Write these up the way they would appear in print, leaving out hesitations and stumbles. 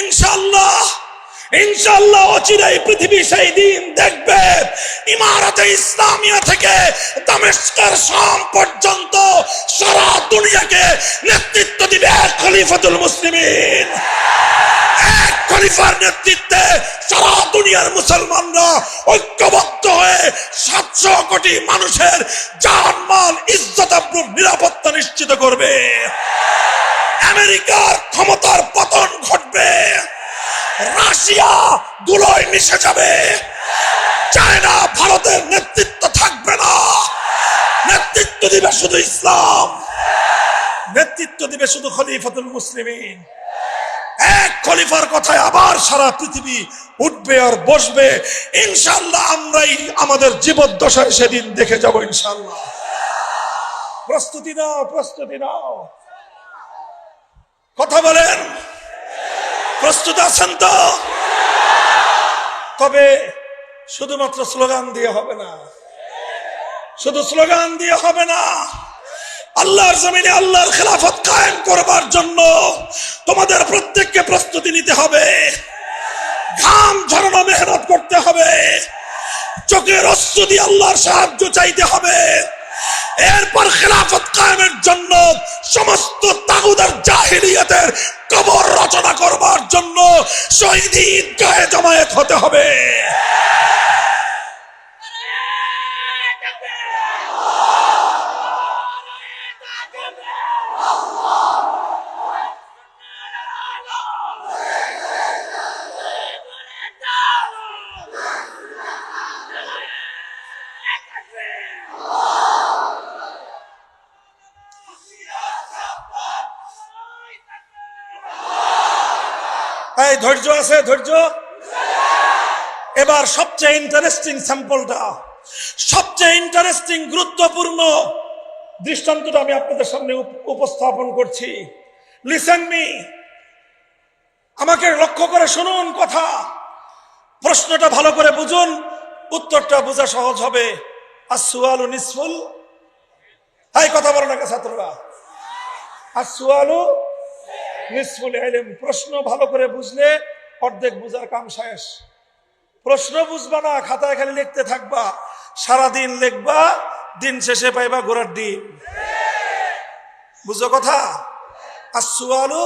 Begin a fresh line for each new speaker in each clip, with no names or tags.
ইনশাআল্লাহ ইনশাআল্লাহ অচিরেই পৃথিবী সেই দিন দেখবে ইমারতে ইসলামিয়া থেকে দামেস্কের শাম পর্যন্ত সারা দুনিয়াকে নেতৃত্ব দিবে খলিফাতুল মুসলিমিন। এক খলিফার নেতৃত্বে সারা দুনিয়ার মুসলমানরা ঐক্যবদ্ধ হয়ে 700 কোটি মানুষের জান-মাল, ইজ্জত আবরুর নিরাপত্তা নিশ্চিত করবে। আমেরিকার ক্ষমতার পতন ঘটবে, রাশিয়া ধুলোয় মিশে যাবে, চায়না ভারতের নেতৃত্ব থাকবে না। নেতৃত্ব দিবে শুধু ইসলাম, নেতৃত্ব দিবে শুধু খলিফাতুল মুসলিমিন। এক খলিফার কথায় আবার সারা পৃথিবী উঠবে আর বসবে। ইনশাআল্লাহ আমরাই আমাদের জীবদ্দশায় সেদিন দেখে যাব ইনশাআল্লাহ। প্রস্তুতি নাও, প্রস্তুতি নাও। কথা বলেন, প্রস্তুত আছেন তো? তবে শুধুমাত্র স্লোগান দিয়ে হবে না, শুধু স্লোগান দিয়ে হবে না। আল্লাহর জমিনে আল্লাহর খেলাফত কায়েম করবার জন্য তোমাদের প্রত্যেককে প্রস্তুতি নিতে হবে, ঘাম ঝরানো মেহনত করতে হবে, চোখের অশ্রু দিয়ে আল্লাহর সাহায্য চাইতে হবে। এরপর খেলাফত কায়েমের জন্য সমস্ত তাগুত আর জাহিলিয়াতের কবর রচনা করবার জন্য শহীদ ঈদগাহে জমায়েত হতে হবে। এই ধৈর্য আছে, ধৈর্য। এবার সবচেয়ে ইন্টারেস্টিং স্যাম্পলটা, সবচেয়ে ইন্টারেস্টিং গুরুত্বপূর্ণ দৃষ্টান্তটা আমি আপনাদের সামনে উপস্থাপন করছি। লিসেন মি, আমাকে লক্ষ্য করে শুনুন কথা। প্রশ্নটা ভালো করে বুঝুন, উত্তরটা বোঝা সহজ হবে। আসসুয়ালু নিসফুল, এই কথা বলো না ছাত্ররা, আসসুয়ালু নিসফুল ইলম। প্রশ্ন ভালো করে বুঝলে অর্ধেক বুঝার কাম শেষ। প্রশ্ন বুঝবা না, খাতায় খালি লিখতে থাকবা, সারাদিন লিখবা, দিন শেষে পাইবা ঘোড়ার ডিম। বুঝো কথা? আসসুয়ালু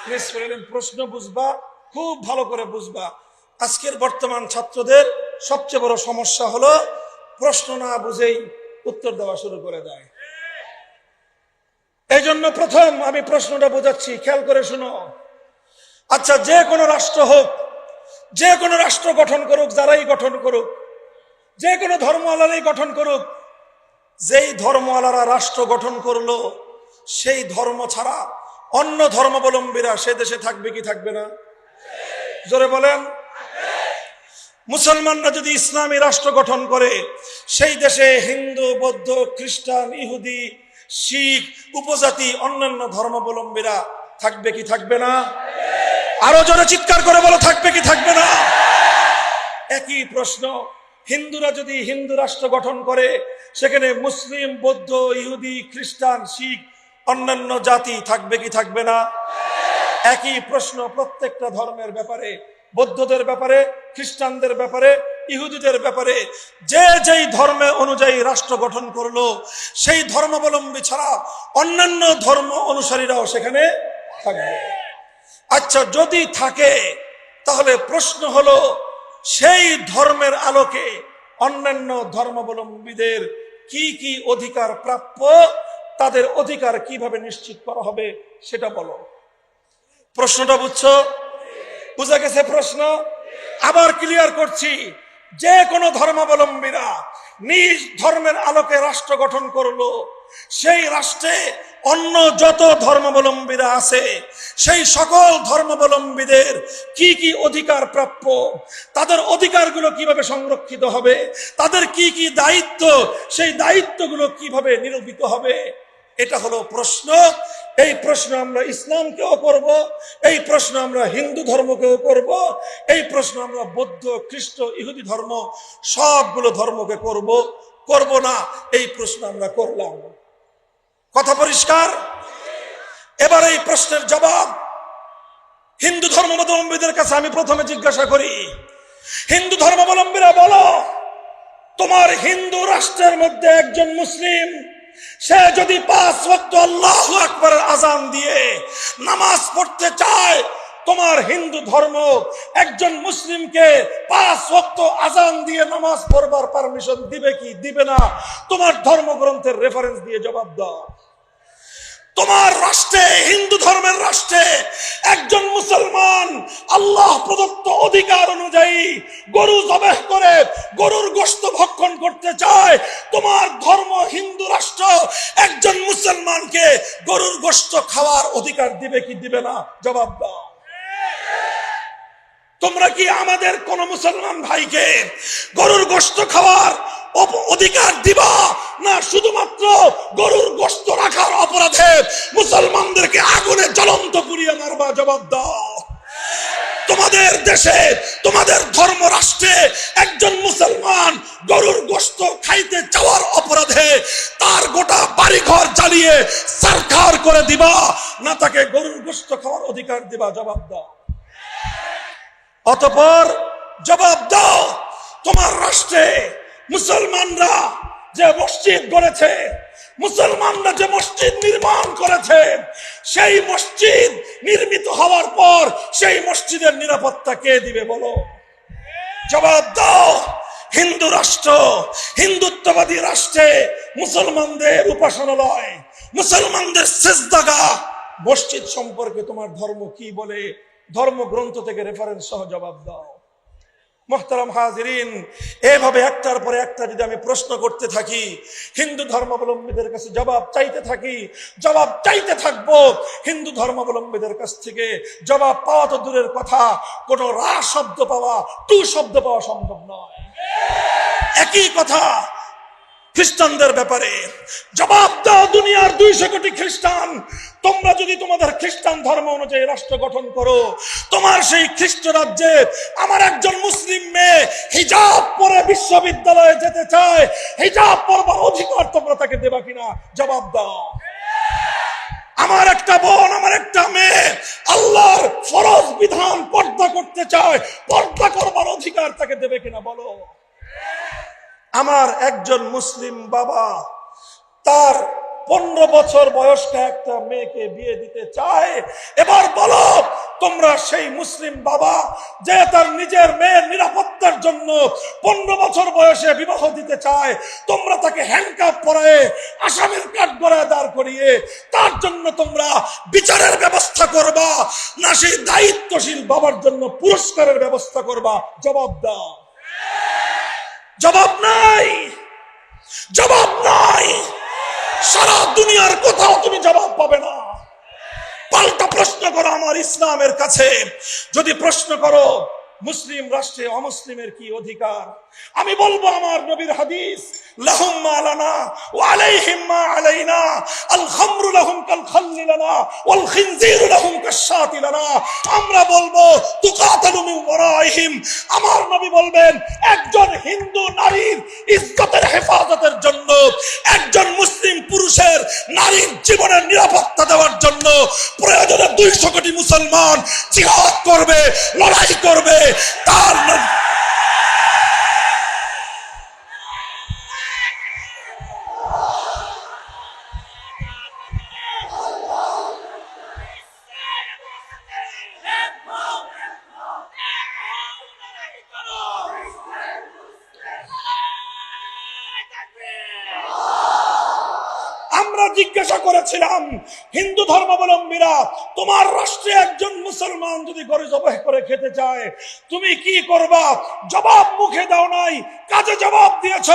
নিসফুল ইলম। প্রশ্ন বুঝবা, খুব ভালো করে বুঝবা। আজকের বর্তমান ছাত্রদের সবচেয়ে বড় সমস্যা হলো প্রশ্ন না বুঝেই উত্তর দেওয়া শুরু করে দেয়। এই জন্য প্রথম আমি প্রশ্নটা বোঝাচ্ছি, খেয়াল করে শুনো। আচ্ছা, যে কোনো রাষ্ট্র হোক, যে কোনো রাষ্ট্র গঠন করুক, যারাই গঠন করুক, যে কোনো ধর্মওয়ালারাই গঠন করুক, যেই ধর্মওয়ালারা রাষ্ট্র গঠন করলো সেই ধর্ম ছাড়া অন্য ধর্মাবলম্বীরা সে দেশে থাকবে কি থাকবে না? জোরে বলেন। মুসলমানরা যদি ইসলামী রাষ্ট্র গঠন করে, সেই দেশে হিন্দু, বৌদ্ধ, খ্রিস্টান, ইহুদি, শিখ, উপজাতি, অন্যান্য ধর্মাবলম্বীরা থাকবে কি থাকবে না? আরো জোরে চিৎকার করে বলো, থাকবে কি থাকবে না? একই প্রশ্ন, হিন্দুরা যদি হিন্দু রাষ্ট্র গঠন করে, সেখানে মুসলিম, বৌদ্ধ, ইহুদি, খ্রিস্টান, শিখ, অন্যান্য জাতি থাকবে কি থাকবে না? একই প্রশ্ন প্রত্যেকটা ধর্মের ব্যাপারে, বৌদ্ধদের ব্যাপারে, খ্রিস্টানদের ব্যাপারে, ইহুদিদের ব্যাপারে। যে যেই ধর্মে অনুযায়ী রাষ্ট্র গঠন করলো, সেই ধর্মাবলম্বী ছাড়া অন্যান্য ধর্ম অনুসারীরাও সেখানে থাকবে। আচ্ছা, যদি থাকে তাহলে প্রশ্ন হলো, সেই ধর্মের আলোকে অন্যান্য ধর্মাবলম্বীদের কি কি অধিকার প্রাপ্য, তাদের অধিকার কিভাবে নিশ্চিত করা হবে সেটা বলো। প্রশ্নটা বুঝছো? বুঝা গেছে প্রশ্ন? আবার ক্লিয়ার করছি, যে কোনো ধর্মাবলম্বীরা নিজ ধর্মের আলোকে রাষ্ট্র গঠন করলো, সেই রাষ্ট্রে অন্য যত ধর্মাবলম্বীরা আছে সেই সকল ধর্মাবলম্বীদের কি কি অধিকার প্রাপ্য, তাদের অধিকারগুলো কিভাবে সংরক্ষিত হবে, তাদের কি কি দায়িত্ব, সেই দায়িত্বগুলো কিভাবে নিরূপিত হবে, এটা হলো প্রশ্ন। এই প্রশ্ন আমরা ইসলামকেও করব, এই প্রশ্ন আমরা হিন্দু ধর্মকেও করব, এই প্রশ্ন আমরা বৌদ্ধ, খ্রিস্ট, ইহুদি ধর্ম সবগুলো ধর্মকে করব, করব না এই প্রশ্ন আমরা করলাম। কথা পরিষ্কার? এবার এই প্রশ্নের জবাব হিন্দু ধর্মাবলম্বীদের কাছে আমি প্রথমে জিজ্ঞাসা করি, হিন্দু ধর্মাবলম্বীরা বলো, তোমার হিন্দু রাষ্ট্রের মধ্যে একজন মুসলিম সে যদি 5 ওয়াক্ত আল্লাহু আকবারের আযান দিয়ে নামাজ পড়তে চায়, তোমার হিন্দু ধর্ম একজন মুসলিমকে 5 ওয়াক্ত আযান দিয়ে নামাজ পড়বার পারমিশন দিবে কি দিবে না? তোমার ধর্মগ্রন্থের রেফারেন্স দিয়ে জবাব দাও। তোমার রাষ্ট্রে, হিন্দু ধর্মের রাষ্ট্রে একজন মুসলমান আল্লাহ প্রদত্ত অধিকার অনুযায়ী গরু জবাহ করে গরুর গোশত ভক্ষণ করতে চায়, তোমার ধর্ম হিন্দু রাষ্ট্র একজন মুসলমানকে গরুর গোশত খাওয়ার অধিকার দিবে কি দিবে না? জবাব দাও। তোমরা কি আমাদের কোন মুসলমান ভাইকে গরুর গোশত খাওয়ার অধিকার দিবা, না শুধুমাত্র গরুর গোশত রাখার অপরাধে মুসলমানদেরকে আগুনে জ্বলন্ত পুড়িয়ে মারবা? জবাব দাও। তোমাদের দেশে, তোমাদের ধর্ম রাষ্ট্রে একজন মুসলমান গরুর গোশত খাইতে চাওয়ার অপরাধে তার গোটা বাড়িঘর জ্বালিয়ে সরকার করে দিবা, না তাকে গরুর গোশত খাওয়ার অধিকার দিবা? জবাব দাও। অতঃপর জবাব দাও, তোমার রাষ্ট্রে মুসলমানরা যে মসজিদ গড়েছে, মুসলমানরা যে মসজিদ নির্মাণ করেছে, সেই মসজিদ নির্মিত হওয়ার পর সেই মসজিদের নিরাপত্তা কে দিবে বলো? জবাব দাও। হিন্দু রাষ্ট্র, হিন্দুত্ববাদী রাষ্ট্রে মুসলমানদের উপাসনালয়, মুসলমানদের সিজদাগাহ, মসজিদ সম্পর্কে তোমার ধর্ম কি বলে? ধর্মগ্রন্থ থেকে রেফারেন্স সহ জবাব দাও। মুহতারাম হাজিরিন, এভাবে একটার পরে একটা যদি আমি প্রশ্ন করতে থাকি, হিন্দু ধর্মাবলম্বীদের কাছে জবাব চাইতে থাকি, জবাব চাইতে থাকবো, হিন্দু ধর্মাবলম্বীদের কাছ থেকে জবাব পাওয়া তো দূরের কথা, কোন রা শব্দ পাওয়া, টু শব্দ পাওয়া সম্ভব নয়। একই কথা খ্রিস্টানদের ব্যাপারে। জবাব দাও দুনিয়ার 200 কোটি খ্রিস্টান, তোমরা যদি তোমাদের খ্রিস্টান ধর্ম অনুযায়ী রাষ্ট্র গঠন করো, তোমার সেই খ্রিস্ট রাজ্যে আমার একজন মুসলিম মেয়ে হিজাব পরে বিশ্ববিদ্যালয়ে যেতে চায়, হিজাব পরবার অধিকার তোমরা তাকে দেবা কিনা? জবাব দাও। আমার একটা বোন, আমার একটা মেয়ে আল্লাহর ফরজ বিধান পর্দা করতে চায়, পর্দা করবার অধিকার তাকে দেবে কিনা বলো? আমার একজন মুসলিম বাবা তার 15 বছর বয়স্ক একটা মেয়েকে বিয়ে দিতে চায়, এবার বলো তোমরা সেই মুসলিম বাবা যে তার নিজের মেয়ের নিরাপত্তার জন্য 15 বছর বয়সে বিবাহ দিতে চায়, তোমরা তাকে হ্যান্ডকাফ পরায়ে আসামির কাঠগড়ায় দাঁড় করিয়ে তার জন্য তোমরা বিচারের ব্যবস্থা করবা, না সেই দায়িত্বশীল বাবার জন্য পুরস্কারের ব্যবস্থা করবা? জবাব দাও। জবাব নাই, জবাব নাই। সারা দুনিয়ার কোথাও তুমি জবাব পাবে না। পাল্টা প্রশ্ন করো আমার ইসলামের কাছে, যদি প্রশ্ন করো মুসলিম রাষ্ট্রে অমুসলিমের কি অধিকার, আমি বলবো আমার নবীর হাদিস, লাহুম মা লানা ওয়া আলাইহিম মা আলাইনা, আল খামরু লাহুম কাল খাল্লি লানা ওয়াল খিনজিরু লাহুম কাশশাতি লানা। আমরা বলবো তুকাতালু মিন ওয়ারাইহিম, আমার নবী বলবেন একজন হিন্দু নারীর ইজ্জতের হেফাজতের জন্য, একজন মুসলিম পুরুষের নারীর জীবনের নিরাপত্তা দেওয়ার জন্য প্রয়োজনে 200 কোটি মুসলমান জিহাদ করবে, লড়াই করবে। তার আমরা জিজ্ঞাসা করেছিলাম, হিন্দু ধর্মাবলম্বীরা তোমার রাষ্ট্রে একজন মুসলমান যদি গরু জবাই করে খেতে চায় তুমি কি করবা? জবাব মুখে দাও নাই, কাজে জবাব দিয়েছ।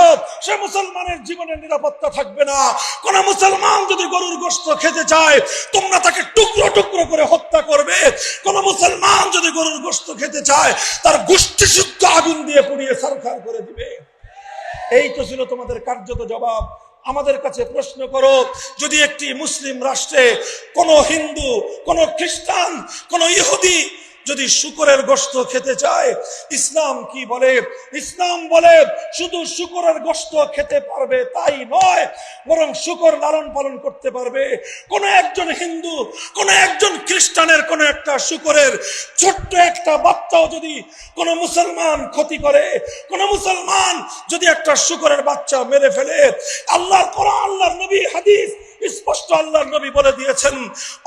সে মুসলমানের জীবনের নিরাপত্তা থাকবে না। কোন মুসলমান যদি গরুর গোশত খেতে চায় তোমরা তাকে টুকরো টুকরো করে হত্যা করবে। কোন মুসলমান যদি গরুর গোশত খেতে চায় তার গোষ্ঠী শুদ্ধ আগুন দিয়ে পুড়িয়ে সরকার করে দিবে। এই তো ছিল তোমাদের কার্যত জবাব। আমাদের কাছে প্রশ্ন করো, যদি একটি মুসলিম রাষ্ট্রে কোন হিন্দু, কোন খ্রিস্টান, কোন ইহুদি যদি শূকরের গোশত খেতে চায়, ইসলাম কি বলে? ইসলাম বলে শুধু শূকরের গোশত খেতে পারবে তাই নয়, বরং শূকর লালন পালন করতে পারবে। কোন একজন হিন্দু, কোন একজন খ্রিস্টানের কোন একটা শূকরের ছোট্ট একটা বাচ্চাও যদি কোন মুসলমান ক্ষতি করে, কোন মুসলমান যদি একটা শূকরের বাচ্চা মেরে ফেলে, আল্লাহর কোরআন, আল্লাহর নবী হাদিস স্পষ্ট আল্লাহর নবী বলে দিয়েছেন,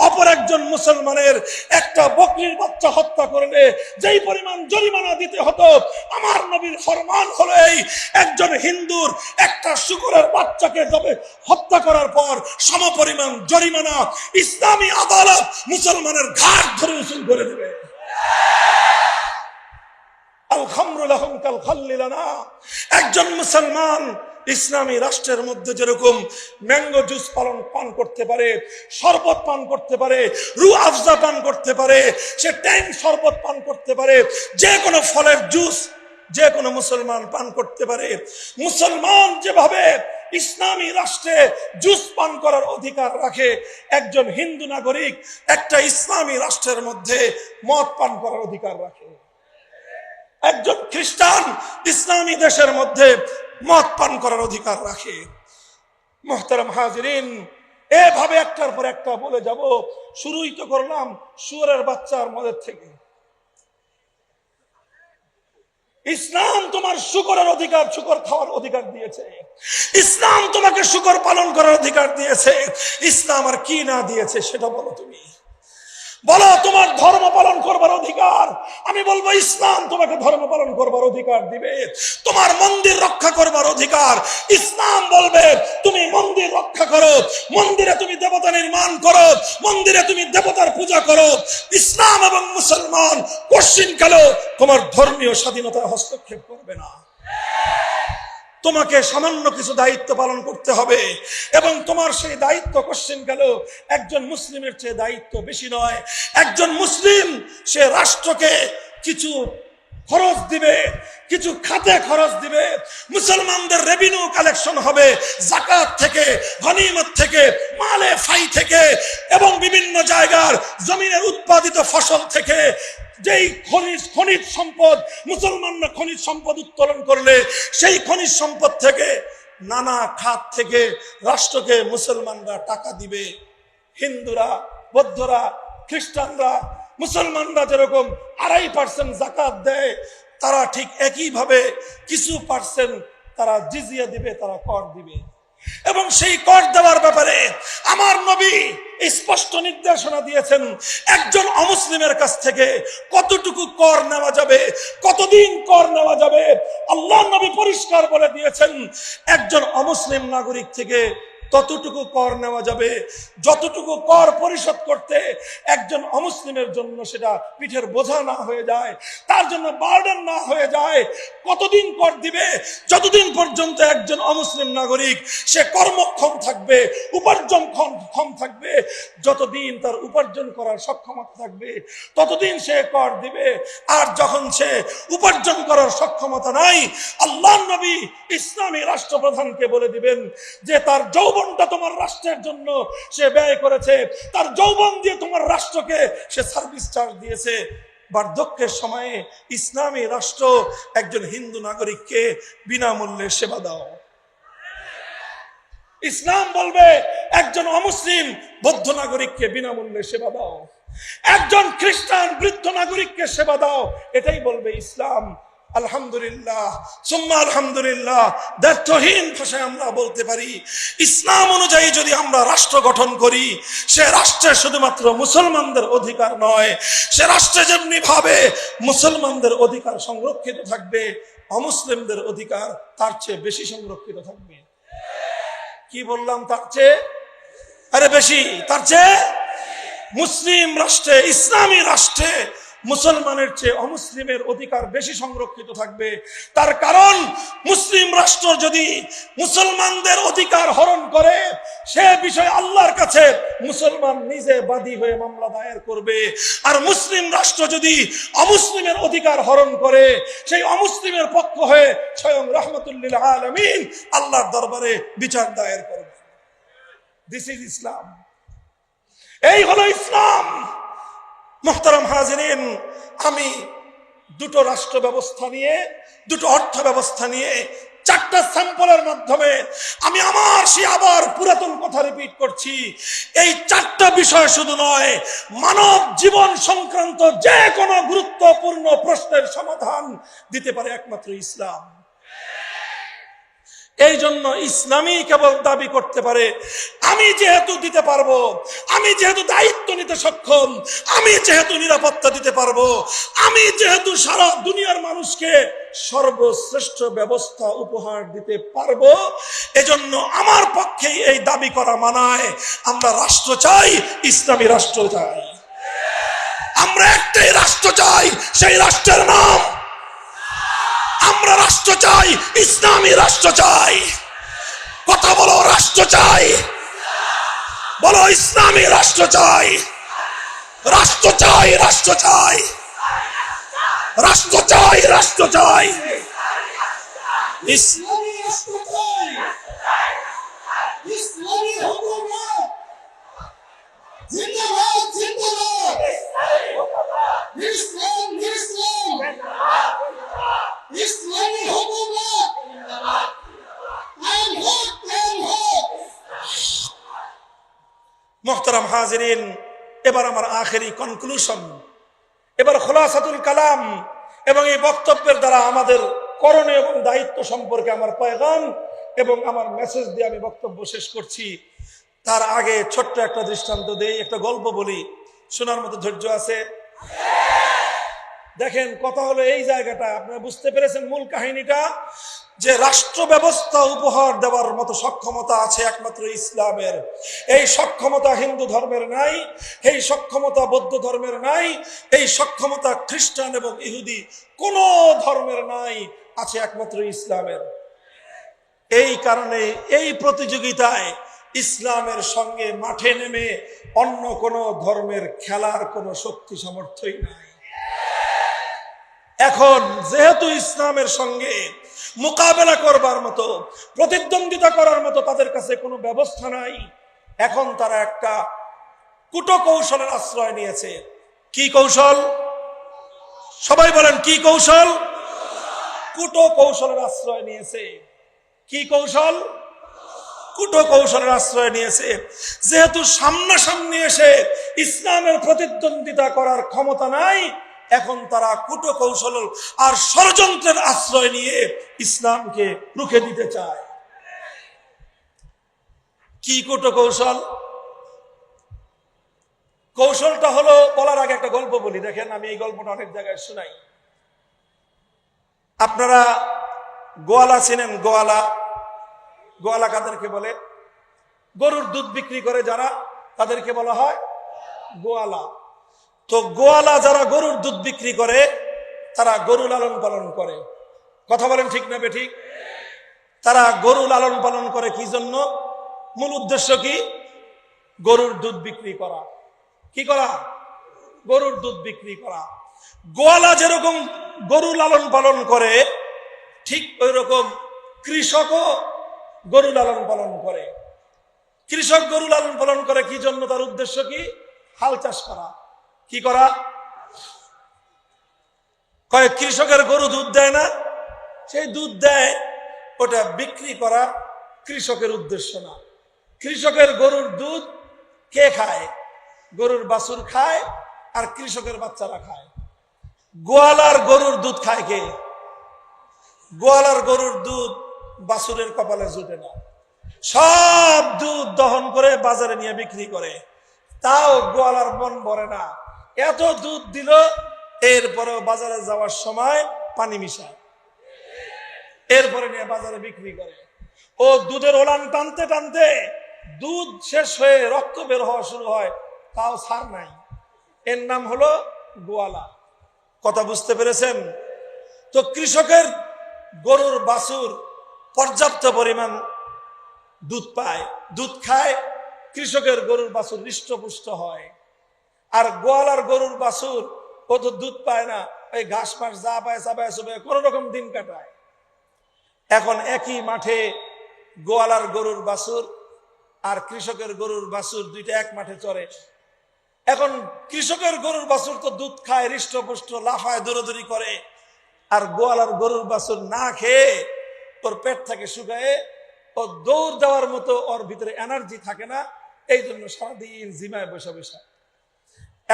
অপর একজন মুসলমানের একটা বকরির বাচ্চা হত্যা করলে যেই পরিমাণ জরিমানা দিতে হতো, আমার নবীর ফরমান হলো এই, একজন হিন্দুর একটা শূকরের বাচ্চাকে তবে হত্যা করার পর সমপরিমাণ জরিমানা ইসলামী আদালত মুসলমানের ঘাট ধরে উসুল করে দেবে। আল খামরু লাহুম কাল খাল্লি লানা। একজন মুসলমান ইসলামী রাষ্ট্রের মধ্যে যেরকম ম্যাঙ্গো জুস পান করতে পারে, শরবত পান করতে পারে, রু আফজা পান করতে পারে, সে ট্যাং শরবত পান করতে পারে, যে কোনো ফলের জুস যে কোনো মুসলমান পান করতে পারে, মুসলমান যেভাবে ইসলামী রাষ্ট্রে জুস পান করার অধিকার রাখে, একজন হিন্দু নাগরিক একটা ইসলামী রাষ্ট্রের মধ্যে মদ পান করার অধিকার রাখে। একজন খ্রিস্টান ইসলামী দেশের মধ্যে মদ পান করার অধিকার রাখে। মুহতারাম হাজিরিন, এভাবে একটার পর একটা বলে যাব। শুরুই তো করলাম শুয়োরের বাচ্চার মদের থেকে। ইসলাম তোমার শুকরের অধিকার, শুকর খাওয়ার অধিকার দিয়েছে। ইসলাম তোমাকে শুকর পালন করার অধিকার দিয়েছে। ইসলাম আর কি না দিয়েছে সেটা বলো। তুমি বলো তোমার ধর্ম পালন করবার অধিকার। আমি বলবো ইসলাম তোমাকে ধর্ম পালন করবার অধিকার দিবে। তোমার মন্দির রক্ষা করবার অধিকার, ইসলাম বলবে তুমি মন্দির রক্ষা করো, মন্দিরে তুমি দেবতা নির্মাণ করো, মন্দিরে তুমি দেবতার পূজা করো। ইসলাম এবং মুসলমান কোশ্চিনকালেও তোমার ধর্মীয় স্বাধীনতায় হস্তক্ষেপ করবে না। তোমাকে সামান্য কিছু দায়িত্ব পালন করতে হবে, এবং তোমার সেই দায়িত্ব কোশ্চিনকালেও একজন মুসলিমের চেয়ে দায়িত্ব বেশি নয়। একজন মুসলিম সে রাষ্ট্রকে কিছু খরচ দিবে, কিছু খাতে খরচ দিবে। মুসলমানদের রেভিনিউ কালেকশন হবে যাকাত থেকে, গনিমত থেকে, মালে ফাই থেকে, এবং বিভিন্ন জায়গার জমিনের উৎপাদিত ফসল থেকে। যেই খনিজ সম্পদ, মুসলমানরা খনিজ সম্পদ উত্তোলন করলে সেই খনিজ সম্পদ থেকে নানা খাত থেকে রাষ্ট্রকে মুসলমানরা টাকা দিবে। হিন্দুরা, বৌদ্ধরা, খ্রিস্টানরা, মুসলমানরা যেরকম 2.5% যাকাত দেয়, তারা ঠিক একইভাবে কিছু পার্সেন্ট তারা জিজিয়া দিবে, তারা কর দিবে। এবং সেই কর দেওয়ার ব্যাপারে আমার নবী স্পষ্ট নির্দেশনা দিয়েছেন, একজন অমুসলিমের কাছ থেকে কতটুকু কর নেওয়া যাবে, কতদিন কর নেওয়া যাবে। আল্লাহ নবী পরিষ্কার বলে দিয়েছেন, একজন অমুসলিম নাগরিক থেকে ততটুকু কর নেওয়া যাবে যতটুকু কর পরিশোধ করতে একজন অমুসলিমের জন্য সেটা পিঠের বোঝা না হয়ে যায়, তার জন্য বার্ডেন না হয়ে যায়। কতদিন কর দিবে? যতদিন পর্যন্ত একজন অমুসলিম নাগরিক সে কর্মক্ষম থাকবে, উপার্জনক্ষম থাকবে, যতদিন তার উপার্জন করার সক্ষমতা থাকবে ততদিন সে কর দিবে। আর যখন সে উপার্জন করার সক্ষমতা নাই, আল্লাহ নবী ইসলামী রাষ্ট্রপ্রধানকে বলে দিবেন যে তার যৌবনটা তোমার রাষ্ট্রের জন্য সে ব্যয় করেছে, তার যৌবন দিয়ে তোমার রাষ্ট্রকে সে সার্ভিস চার্জ দিয়েছে। বার্ধক্যের সময়ে ইসলামী রাষ্ট্র একজন হিন্দু নাগরিককে বিনামূল্যে সেবা দাও। ইসলাম বলবে একজন অমুসলিম বৌদ্ধ নাগরিককে বিনামূল্যে সেবা দাও, একজন খ্রিস্টান বৃদ্ধ নাগরিককে সেবা দাও। এটাই বলবে ইসলাম। আলহামদুলিল্লাহ, সুম্মা আলহামদুলিল্লাহ, ব্যর্থহীন ভাষায় আমরা বলতে পারি, ইসলাম অনুযায়ী যদি আমরা রাষ্ট্র গঠন করি, সে রাষ্ট্রে শুধুমাত্র মুসলমানদের অধিকার নয়, সে রাষ্ট্রে যেমনি ভাবে মুসলমানদের অধিকার সংরক্ষিত থাকবে, অমুসলিমদের অধিকার তার চেয়ে বেশি সংরক্ষিত থাকবে। কি বললাম? তার চেয়ে আরে বেশি, তার চেয়ে। মুসলিম রাষ্ট্রে, ইসলামী রাষ্ট্রে মুসলমানের চেয়ে অমুসলিমের অধিকার বেশি সংরক্ষিত থাকবে। তার কারণ মুসলিম রাষ্ট্র যদি মুসলমানদের অধিকার হরণ করে, সে বিষয়ে আল্লাহর কাছে মুসলমান নিজে বাদী হয়ে মামলা দায়ের করবে। আর মুসলিম রাষ্ট্র যদি অমুসলিমের অধিকার হরণ করে, সেই অমুসলিমের পক্ষ হয়ে স্বয়ং রাহমাতুল লিল আলামিন আল্লাহর দরবারে বিচার দায়ের করবে। দিস ইজ ইসলাম। এই হলো ইসলাম। মুহতারাম হাজিরিন, আমি দুটো রাষ্ট্র ব্যবস্থা নিয়ে, দুটো অর্থ ব্যবস্থা নিয়ে, চারটা স্যাম্পলের মাধ্যমে আমি আমার সেই আবার পুরাতন কথা রিপিট করছি। এই চারটা বিষয় শুধু নয়, মানব জীবন সংক্রান্ত যে কোনো গুরুত্বপূর্ণ প্রশ্নের সমাধান দিতে পারে একমাত্র ইসলাম। এই জন্য ইসলামই কেবল দাবি করতে পারে আমি যেহেতু দিতে পারবো, আমি যেহেতু দায়িত্ব নিতে সক্ষম, আমি যেহেতু নিরাপত্তা দিতে পারবো, আমি যেহেতু সারা দুনিয়ার মানুষকে সর্বশ্রেষ্ঠ ব্যবস্থা উপহার দিতে পারবো, এজন্য আমার পক্ষেই এই দাবি করা মানায়। আমরা রাষ্ট্র চাই, ইসলামী রাষ্ট্র চাই। আমরা একটাই রাষ্ট্র চাই, সেই রাষ্ট্রের নাম, আমরা রাষ্ট্র চাই, ইসলামী রাষ্ট্র চাই। কথা বলো, রাষ্ট্র চাই, বলো ইসলামী রাষ্ট্র চাই। রাষ্ট্র চাই, রাষ্ট্র চাই, রাষ্ট্র চাই, রাষ্ট্র চাই, ইসলামী রাষ্ট্র চাই, ইসলামী হুকুমত জিন্দাবাদ, জিন্দাবাদ, ইসলাম, ইসলাম, ইসলামী হুকুমত কায়েম হোক, কায়েম হোক। মুহতারাম হাজিরিন, এবার আমার আখেরি কনক্লুশন, এবার খোলাসাতুল কালাম এবং এই বক্তব্যের দ্বারা আমাদের করণীয় এবং দায়িত্ব সম্পর্কে আমার পয়গাম এবং আমার মেসেজ দিয়ে আমি বক্তব্য শেষ করছি। তার আগে ছোট্ট একটা দৃষ্টান্ত দেই, একটা গল্প বলি, শোনার মতো ধৈর্য আছে? দেখেন, কথা হলো এই জায়গাটা, আপনারা বুঝতে পেরেছেন মূল কাহিনীটা, যে রাষ্ট্র ব্যবস্থা উপহার দেওয়ার মতো সক্ষমতা আছে একমাত্র ইসলামের। এই সক্ষমতা হিন্দু ধর্মের নাই, এই সক্ষমতা বৌদ্ধ ধর্মের নাই, এই সক্ষমতা খ্রিস্টান এবং ইহুদি কোন ধর্মের নাই, আছে একমাত্র ইসলামের। এই কারণে এই প্রতিযোগিতায় ইসলামের সঙ্গে মাঠে নেমে অন্য কোন ধর্মের খেলার কোন শক্তি সামর্থ্যই নাই। এখন যেহেতু ইসলামের সঙ্গে মোকাবেলা করবার মতো, প্রতিদ্বন্দ্বিতা করার মতো তাদের কাছে কোনো ব্যবস্থা নাই, এখন তারা একটা কূটকৌশলের আশ্রয় নিয়েছে। কি কৌশল? সবাই বলেন, কি কৌশল? কূটকৌশলের আশ্রয় নিয়েছে। কি কৌশল? কূটকৌশলের আশ্রয় নিয়েছে। যেহেতু সামনাসামনি এসে ইসলামের প্রতিদ্বন্দ্বিতা করার ক্ষমতা নাই, এখন তারা কূটকৌশল আর ষড়যন্ত্রের আশ্রয় নিয়ে ইসলামকে রুখে দিতে চায়। কি কূটকৌশল? কৌশলটা হলো, বলার আগে একটা গল্প বলি। দেখেন, আমি এই গল্পটা অনেক জায়গায় শোনাই। আপনারা গোয়ালা চিনেন? গোয়ালা, গোয়ালা কাদেরকে বলে? গরুর দুধ বিক্রি করে যারা, তাদেরকে বলা হয় গোয়ালা। তো গোয়ালা যারা গরুর দুধ বিক্রি করে, তারা গরু লালন পালন করে। কথা বলেন ঠিক না বেঠিক? তারা গরু লালন পালন করে কি জন্য? মূল উদ্দেশ্য কি? গরুর দুধ বিক্রি করা। কি করা? গরুর দুধ বিক্রি করা। গোয়ালা যেরকম গরু লালন পালন করে, ঠিক ওই রকম কৃষকও গরু লালন পালন করে। কৃষক গরু লালন পালন করে কি জন্য? তার উদ্দেশ্য কি? হাল চাষ করা। কি করা? কয়েক কৃষকের গরু দুধ দেয় না, সেই দুধ দেয়, ওটা বিক্রি করা কৃষকের উদ্দেশ্য না। কৃষকের গরুর দুধ কে খায়? গরুর বাছুর খায়, আর কৃষকের বাচ্চারা খায়। গোয়ালার গরুর দুধ খায় কে? গোয়ালার গরুর দুধ বাছুরের কপালে জুটে না, সব দুধ দহন করে বাজারে নিয়ে বিক্রি করে। তাও গোয়ালার মন ভরে না, এত দুধ দিল, এরপরেও বাজারে যাওয়ার সময় পানি মিশায়, এরপরে নিয়ে বাজারে বিক্রি করে। ও দুধের ওলান টানতে টানতে দুধ শেষ হয়ে রক্ত বের হওয়া শুরু হয়, তাও ছাড় নাই। এর নাম হলো গোয়ালা। কথা বুঝতে পেরেছেন? তো কৃষকের গরুর বাছুর পর্যাপ্ত পরিমাণ দুধ পায়, দুধ খায়, কৃষকের গরুর বাছুর হৃষ্টপুষ্ট হয়। আর গোয়ালার গরুর বাছুর ও তো দুধ পায় না, ওই ঘাস ফাঁস যা পায় চাপায় চুপায় কোন রকম দিন কাটায়। এখন একই মাঠে গোয়ালার গরুর বাছুর আর কৃষকের গরুর বাছুর দুইটা এক মাঠে চড়ে। এখন কৃষকের গরুর বাছুর তো দুধ খায়, হৃষ্টপুষ্ট, লাফায়, দৌড়াদৌড়ি করে, আর গোয়ালার গরুর বাছুর না খেয়ে ওর পেট থাকে শুকায়ে, ও দৌড় দেওয়ার মতো ওর ভিতরে এনার্জি থাকে না, এই জন্য সারাদিন জিমায় বসে বসে।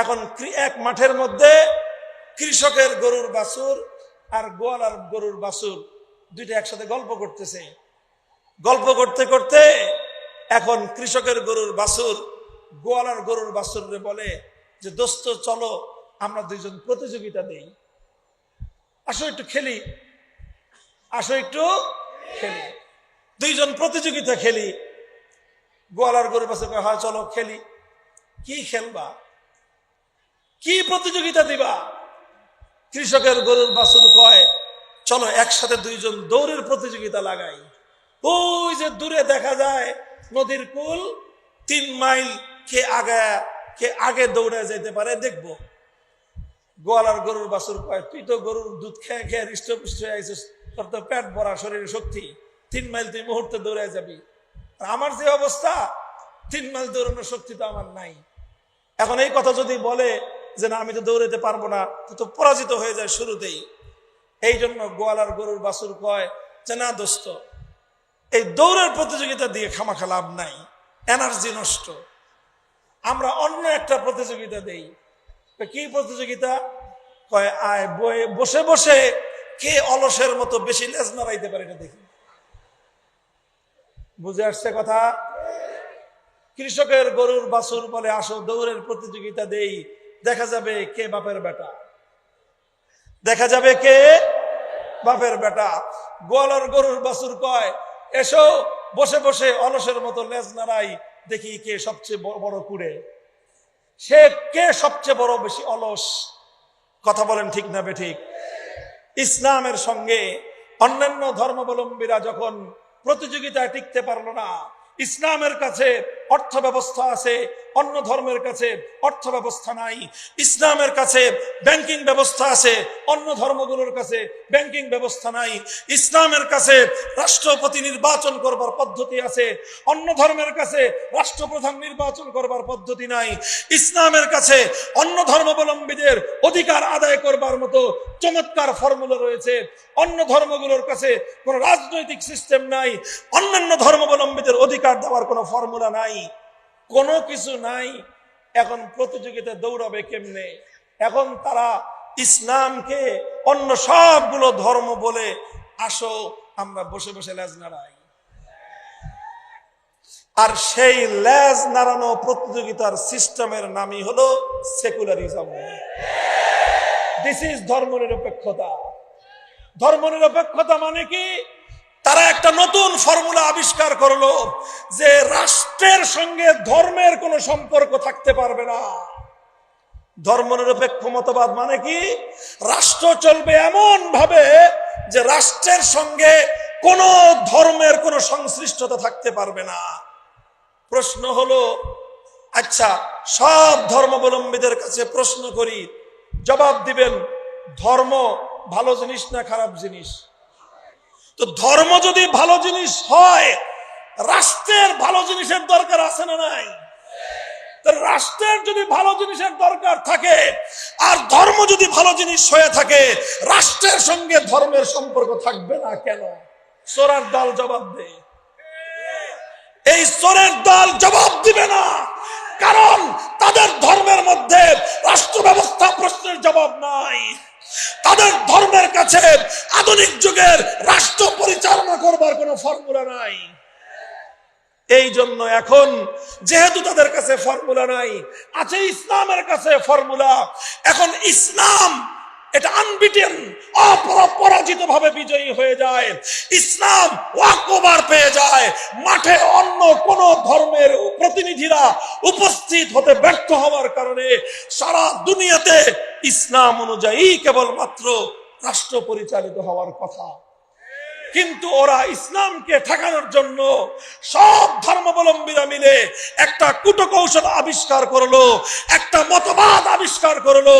এখন এক মাঠের মধ্যে কৃষকের গরুর বাছুর আর গোয়ালার গরুর বাছুর দুইটা একসাথে গল্প করতেছে। গল্প করতে করতে এখন কৃষকের গরুর বাছুর গোয়ালার গরুর বাছুররে বলে যে, দোস্ত চলো আমরা দুইজন প্রতিযোগিতা দেই, আসো একটু খেলি, আসো একটু খেলি, দুইজন প্রতিযোগিতা খেলি। গোয়ালার গরুর বাছুর কয়, হ্যাঁ চলো খেলি। কি খেলবা, কি প্রতিযোগিতা দিবা? কৃষকের গরুর বাছুর কয়, চলো একসাথে দুইজন দৌড়ের প্রতিযোগিতা লাগাই। ওই যে দূরে দেখা যায় নদীর কুল, 3 মাইল কে আগে দৌড়ে যেতে পারে দেখবো। গোয়ালার গরুর বাছুর কয়, তুই তো গরুর দুধ খেয়ে খেয়ে হৃষ্টপুষ্ট হয়ে আইছিস, তোর তো পেট ভরা, শরীরে শক্তি, 3 মাইল তুই মুহূর্তে দৌড়ে যাবি। আর আমার যে অবস্থা, 3 মাইল দৌড়ানোর শক্তি তো আমার নাই। এখন এই কথা যদি বলে যে না আমি তো দৌড়াতে পারবো না, তো পরাজিত হয়ে যায় শুরুতেই। এই জন্য গোয়ালার গরুর বাছুর কয় যে, না দোস্ত, এই দৌড়ের প্রতিযোগিতা দিয়ে খামাখা লাভ নাই, এনার্জি নষ্ট, আমরা অন্য একটা প্রতিযোগিতা দেই। কি প্রতিযোগিতা? কয় আয় বসে বসে কে অলসের মতো বেশি লেজ নাড়াইতে পারে এটা দেখি। বুঝে আসছে কথা? কৃষকের গরুর বাছুর বলে, আসো দৌড়ের প্রতিযোগিতা দেই, দেখা যাবে কে বাপের বেটা, দেখা যাবে কে বাপের বেটা। গোয়ালার গরুর বাছুর কয়, এসো বসে বসে অলসের মতো লেজ নাড়াই, দেখি কে সবচেয়ে বড় কুড়ে, সে কে সবচেয়ে বড় বেশি অলস। কথা বলেন ঠিক না বেঠিক? ইসলামের সঙ্গে অন্যান্য ধর্মাবলম্বীরা যখন প্রতিযোগিতায় টিকতে পারলো না, ইসলামের কাছে অর্থ ব্যবস্থা আছে, অন্য ধর্মের কাছে অর্থ ব্যবস্থা নাই। ইসলামের কাছে ব্যাংকিং ব্যবস্থা আছে, অন্য ধর্মগুলোর কাছে ব্যাংকিং ব্যবস্থা নাই। ইসলামের কাছে রাষ্ট্রপতি নির্বাচন করবার পদ্ধতি আছে, অন্য ধর্মের কাছে রাষ্ট্রপ্রধান নির্বাচন করবার পদ্ধতি নাই। ইসলামের কাছে অন্য ধর্মাবলম্বীদের অধিকার আদায় করবার মতো চমৎকার ফর্মুলা রয়েছে, অন্য ধর্মগুলোর কাছে কোনো রাজনৈতিক সিস্টেম নাই, অন্যান্য ধর্মাবলম্বীদের অধিকার দেওয়ার কোনো ফর্মুলা নাই, কোনো কিছু নাই। এখন প্রতিযোগিতা দৌড়াবে কেমনে? এখন তারা ইসলামকে অন্য সবগুলো ধর্ম বলে, আসো আমরা বসে বসে লেজ নাড়াই। আর সেই লেজ নাড়ানো প্রতিযোগিতার সিস্টেমের নামই হলো সেকুলারিজম। দিস ইজ ধর্মনিরপেক্ষতা। ধর্মনিরপেক্ষতা মানে কি? তারা একটা নতুন ফর্মুলা আবিষ্কার করলো যে রাষ্ট্রের সঙ্গে ধর্মের কোনো সম্পর্ক থাকতে পারবে না। ধর্মনিরপেক্ষ মতবাদ মানে কি? রাষ্ট্র চলবে এমন ভাবে যে রাষ্ট্রের সঙ্গে কোনো ধর্মের কোনো সংশ্লিষ্টতা থাকতে পারবে না। প্রশ্ন হলো, আচ্ছা সব ধর্মাবলম্বীদের কাছে প্রশ্ন করি, জবাব দিবেন ধর্ম ভালো জিনিস না খারাপ জিনিস? তো ধর্ম যদি ভালো জিনিস হয়, রাষ্ট্রের ভালো জিনিসের দরকার আছে না নাই? রাষ্ট্রের যদি ভালো জিনিসের দরকার থাকে আর ধর্ম যদি ভালো জিনিস হয়ে থাকে, রাষ্ট্রের সঙ্গে ধর্মের সম্পর্ক থাকবে না কেন? চোরের দল জবাব দেয়। এই চোরের দল জবাব দিবে না, কারণ তাদের ধর্মের মধ্যে রাষ্ট্র ব্যবস্থা প্রশ্নের জবাব নাই। তাদের ধর্মের কাছে আধুনিক যুগের রাষ্ট্র পরিচালনা করবার কোনো ফর্মুলা নাই। এই জন্য এখন যেহেতু তাদের কাছে ফর্মুলা নাই, আছে ইসলামের কাছে ফর্মুলা। এখন ইসলাম এটা আনবিটেন, অপরাজিত ভাবে বিজয়ী হয়ে যায়। ইসলাম ওয়াকওভার পেয়ে যায়। মাঠে অন্য কোন ধর্মের প্রতিনিধিরা উপস্থিত হতে ব্যর্থ হওয়ার কারণে সারা দুনিয়াতে ইসলাম অনুযায়ী কেবলমাত্র রাষ্ট্র পরিচালিত হওয়ার কথা। কিন্তু ওরা ইসলামকে ঠেকানোর জন্য সব ধর্মাবলম্বীরা মিলে একটা কূটকৌশল আবিষ্কার করলো, একটা মতবাদ আবিষ্কার করলো।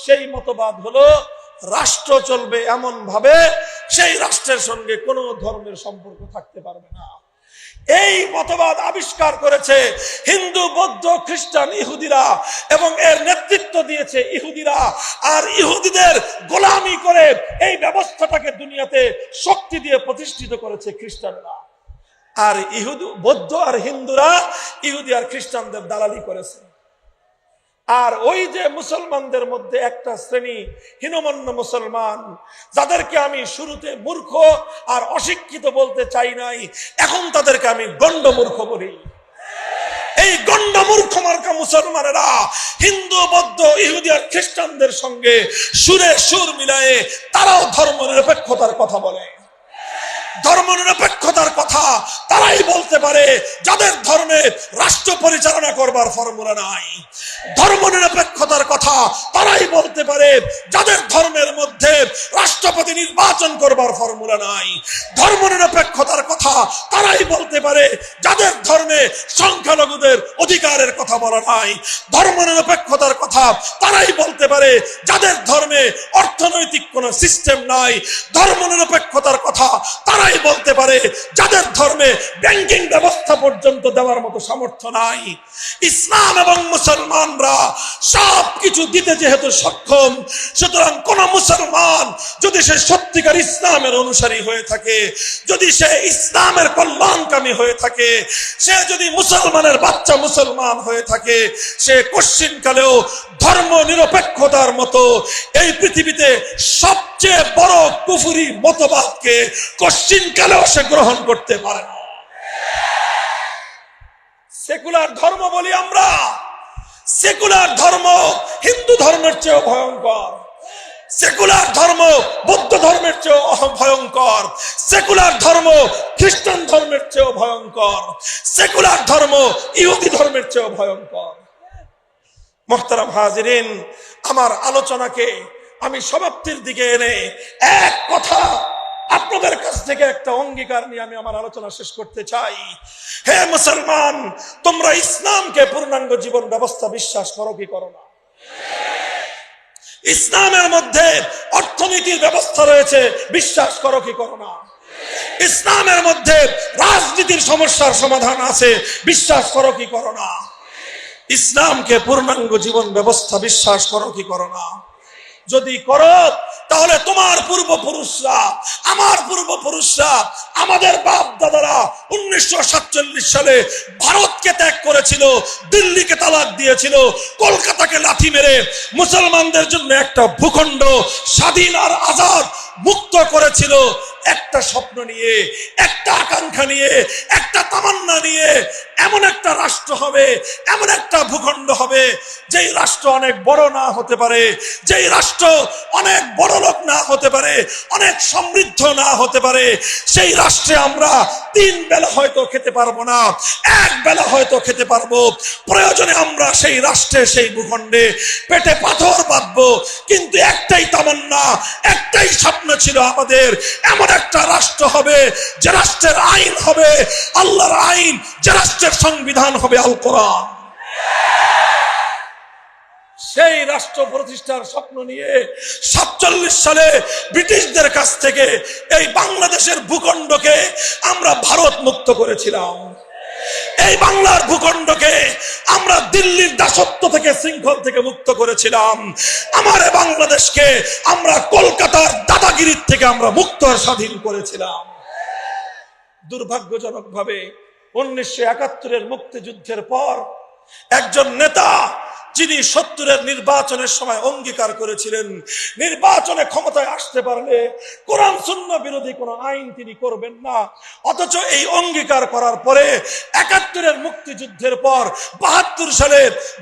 সেই মতবাদ হলো রাষ্ট্র চলবে এমন ভাবে সেই রাষ্ট্রের সঙ্গে কোনো ধর্মের সম্পর্ক থাকতে পারবে না। এই মতবাদ আবিষ্কার করেছে হিন্দু, বৌদ্ধ, খ্রিস্টান, ইহুদিরা, এবং এর নেতৃত্ব দিয়েছে ইহুদিরা। আর ইহুদিদের গোলামি করে এই ব্যবস্থাটাকে দুনিয়াতে শক্তি দিয়ে প্রতিষ্ঠিত করেছে খ্রিস্টানরা। আর ইহুদি, বৌদ্ধ আর হিন্দুরা ইহুদি আর খ্রিস্টানদের দালালি করেছে। আর ওই যে মুসলমানদের মধ্যে একটা শ্রেণী হীনমন্য মুসলমান, যাদেরকে আমি শুরুতে মূর্খ আর অশিক্ষিত বলতে চাই নাই, এখন তাদেরকে আমি গণ্ড মূর্খ বলি। এই গণ্ড মূর্খ মার্কা মুসলমানেরা হিন্দু, বৌদ্ধ, ইহুদি আর খ্রিস্টানদের সঙ্গে সুরে সুর মিলায়ে তারাও ধর্ম নিরপেক্ষতার কথা বলে। ধর্ম নিরপেক্ষতার কথা তারাই বলতে পারে যাদের ধর্মে রাষ্ট্র পরিচালনা করবার ফর্মুলা নাই। ধর্ম নিরপেক্ষতার কথা তারাই বলতে পারে যাদের ধর্মের মধ্যে রাষ্ট্রপতি নির্বাচন করবার ফর্মুলা নাই। ধর্ম নিরপেক্ষতার কথা তারাই বলতে পারে যাদের ধর্মে সংখ্যালঘুদের অধিকারের কথা বলা নাই। ধর্ম নিরপেক্ষতার কথা তারাই বলতে পারে যাদের ধর্মে অর্থনৈতিক কোনো সিস্টেম নাই। ধর্ম নিরপেক্ষতার কথা তারাই বলতে পারে যাদের ধর্মে ব্যাংকিং ব্যবস্থা পর্যন্ত দেওয়ার মতো সামর্থ্য নাই। ইসলাম এবং মুসলমানরা সবকিছু দিতে যেহেতু সক্ষম, সুতরাং কোন মুসলমান যদি সে সত্যিকার ইসলামের অনুসারী হয়ে থাকে, যদি সে ইসলামের কল্যাণকামী হয়ে থাকে, সে যদি মুসলমানের বাচ্চা মুসলমান হয়ে থাকে, সে কশ্চিনকালেও ধর্ম নিরপেক্ষতার মতো এই পৃথিবীতে সবচেয়ে বড় কুফরি মতবাদকে কশ্চিনকালেও সে গ্রহণ করতে পারে না। সেকুলার ধর্ম বলি আমরা। সেকুলার ধর্ম হিন্দু ধর্মের চেয়েও ভয়ঙ্কর, সেকুলার ধর্ম বৌদ্ধ ধর্মের চেয়েও ভয়ঙ্কর, সেকুলার ধর্ম খ্রিস্টান ধর্মের চেয়েও ভয়ঙ্কর, সেকুলার ধর্ম ইহুদি ধর্মের চেয়েও ভয়ঙ্কর। মুহতারাম হাজিরিন, আমার আলোচনাকে আমি সমাপ্তির দিকে এনে এক কথা আপনাদের কাছ থেকে একটা অঙ্গীকার নিয়ে আমি আমার আলোচনা শেষ করতে চাই। হে মুসলমান, তোমরা ইসলামকে পূর্ণাঙ্গ জীবন ব্যবস্থা বিশ্বাস করো কি করো না? ইসলামের মধ্যে অর্থনীতির ব্যবস্থা রয়েছে, বিশ্বাস করো কি করো না? ইসলামের মধ্যে রাজনীতির সমস্যার সমাধান আছে, বিশ্বাস করো কি করো না? ইসলামকে পূর্ণাঙ্গ জীবন ব্যবস্থা বিশ্বাস করো কি করো না? যদি করো তাহলে তোমার পূর্বপুরুষরা, আমার পূর্বপুরুষরা, আমাদের বাপ দাদারা 1947 সালে ভারতকে ত্যাগ করেছিল, দিল্লিকে তালাক দিয়েছিল, কলকাতাকে লাথি মেরে মুসলমানদের জন্য একটা ভূখণ্ড স্বাধীন আর আজাদ মুক্ত করেছিল। একটা স্বপ্ন নিয়ে, একটা আকাঙ্ক্ষা নিয়ে, একটা তামান্না নিয়ে, এমন একটা রাষ্ট্র হবে, এমন একটা ভূখণ্ড হবে যেই রাষ্ট্র অনেক বড় না হতে পারে, যেই রাষ্ট্র অনেক বড় লোক না হতে পারে, অনেক সমৃদ্ধ না হতে পারে, সেই রাষ্ট্রে আমরা 3 বেলা হয়তো খেতে পারবো না, 1 বেলা হয়তো খেতে পারবো। প্রয়োজনে আমরা সেই রাষ্ট্রে, সেই ভূখণ্ডে পেটে পাথর বাঁধবো, কিন্তু একটাই তামান্না, একটাই স্বপ্ন ছিল আমাদের, এমন একটা রাষ্ট্র হবে যে রাষ্ট্রের আইন হবে আল্লাহর আইন, যে রাষ্ট্রের সংবিধান হবে আল কোরআন। সেই রাষ্ট্র প্রতিষ্ঠার স্বপ্ন নিয়ে 47 সালে ব্রিটিশদের কাছ থেকে এই বাংলাদেশের ভূখণ্ডকে আমরা ভারত মুক্ত করেছিলাম। এই বাংলার ভূখণ্ডকে আমরা দিল্লির দাসত্ব থেকে, শৃঙ্খল থেকে মুক্ত করেছিলাম। আমার বাংলাদেশকে আমরা কলকাতার দাদাগিরির থেকে আমরা মুক্ত আর স্বাধীন করেছিলাম। দুর্ভাগ্যজনকভাবে 1971-এর মুক্তিযুদ্ধের পর একজন নেতা, যিনি 70-এর নির্বাচনের সময় অঙ্গীকার করেছিলেন নির্বাচনে ক্ষমতায় আসতে পারলে কোরআন সুন্নাহ বিরোধী কোনো আইন তিনি করবেন না, অথচ এই অঙ্গীকার করার পরে 71-এর মুক্তিযুদ্ধের পর 72 সালে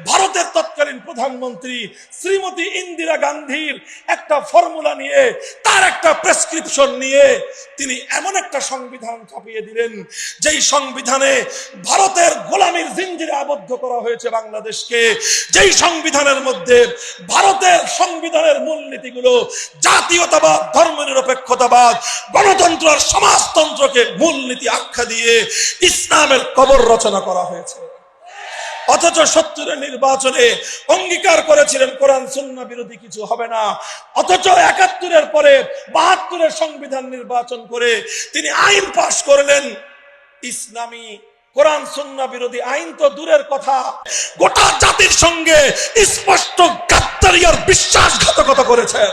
ভারতের তৎকালীন প্রধানমন্ত্রী শ্রীমতী ইন্দিরা গান্ধীর একটা ফর্মুলা নিয়ে, তার একটা প্রেসক্রিপশন নিয়ে তিনি এমন একটা সংবিধান ছাপিয়ে দিলেন, যেই সংবিধানে ভারতের গোলামির জিঞ্জিরে আবদ্ধ করা হয়েছে বাংলাদেশকে, যেই সংবিধানের মধ্যে ভারতের সংবিধানের মূলনীতিগুলো জাতীয়তাবাদ, ধর্মনিরপেক্ষতাবাদ, গণতন্ত্র আর সমাজতন্ত্রকে মূলনীতি আখ্যা দিয়ে ইসলামের কবর রচনা করা হয়েছে। অথচ 70-এর নির্বাচনে অঙ্গীকার করেছিলেন কোরআন সুন্নাহ বিরোধী কিছু হবে না, অথচ 71-এর পরে 72-এর সংবিধান নির্বাচন করে তিনি আইন পাশ করলেন ইসলামী কোরআন সুন্নাহ বিরোধী আইন তো দূরের কথা, গোটা জাতির সঙ্গে স্পষ্ট গাদ্দারি আর বিশ্বাসঘাতকতা করেছেন।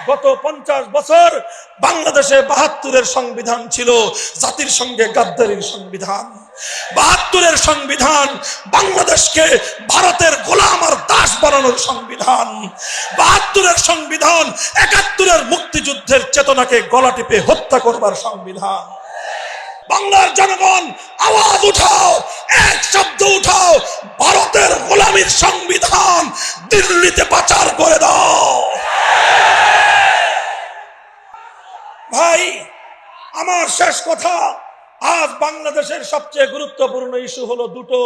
গত 50 বছর বাংলাদেশে 72-এর সংবিধান ছিল জাতির সঙ্গে গাদ্দারির সংবিধান। 72-এর সংবিধান বাংলাদেশকে ভারতের গোলাম আর দাস বানানোর সংবিধান। 72-এর সংবিধান 71-এর মুক্তিযুদ্ধের চেতনাকে গলা টিপে হত্যা করবার সংবিধান। বাংলার জনগণ আওয়াজ উঠাও, এক শব্দ উঠাও, ভারতের গোলামীর সংবিধান দিল্লিতে পাচার করে দাও। ভাই আমার শেষ কথা, আজ বাংলাদেশের সবচেয়ে গুরুত্বপূর্ণ ইস্যু হলো দুটো।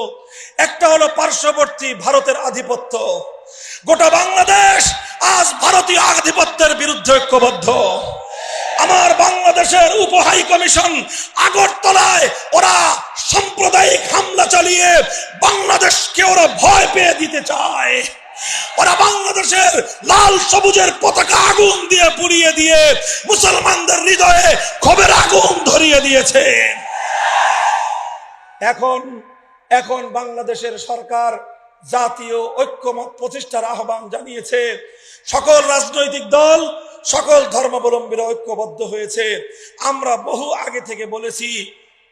একটা হলো পার্শ্ববর্তী ভারতের আধিপত্য। গোটা বাংলাদেশ আজ ভারতীয় আধিপত্যের বিরুদ্ধে ঐক্যবদ্ধ। আমার বাংলাদেশের উপ হাই কমিশন আগরতলায় ওরা সাম্প্রদায়িক হামলা চালিয়ে বাংলাদেশকে ওরা ভয় পেয়ে দিতে চায়। ওরা বাংলাদেশের লাল সবুজের পতাকা আগুন দিয়ে পুড়িয়ে দিয়ে মুসলমানদের হৃদয়ে ক্ষোভের আগুন ধরিয়ে দিয়েছে। এখন বাংলাদেশের সরকার জাতীয় ঐক্যমত প্রতিষ্ঠার আহ্বান জানিয়েছে। সকল রাজনৈতিক দল, সকল ধর্মাবলম্বীরা ঐক্যবদ্ধ হয়েছে। আমরা বহু আগে থেকে বলেছি,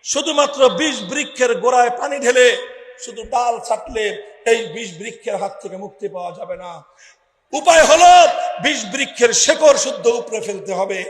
শুধুমাত্র 20 বৃক্ষের গোড়ায় পানি ঢেলে শুধু ডাল ছাটলে এই 20 বৃক্ষের হাত থেকে মুক্তি পাওয়া যাবে না। উপায় হলো 20 বৃক্ষের শেকড় শুদ্ধ উপড়ে ফেলতে হবে।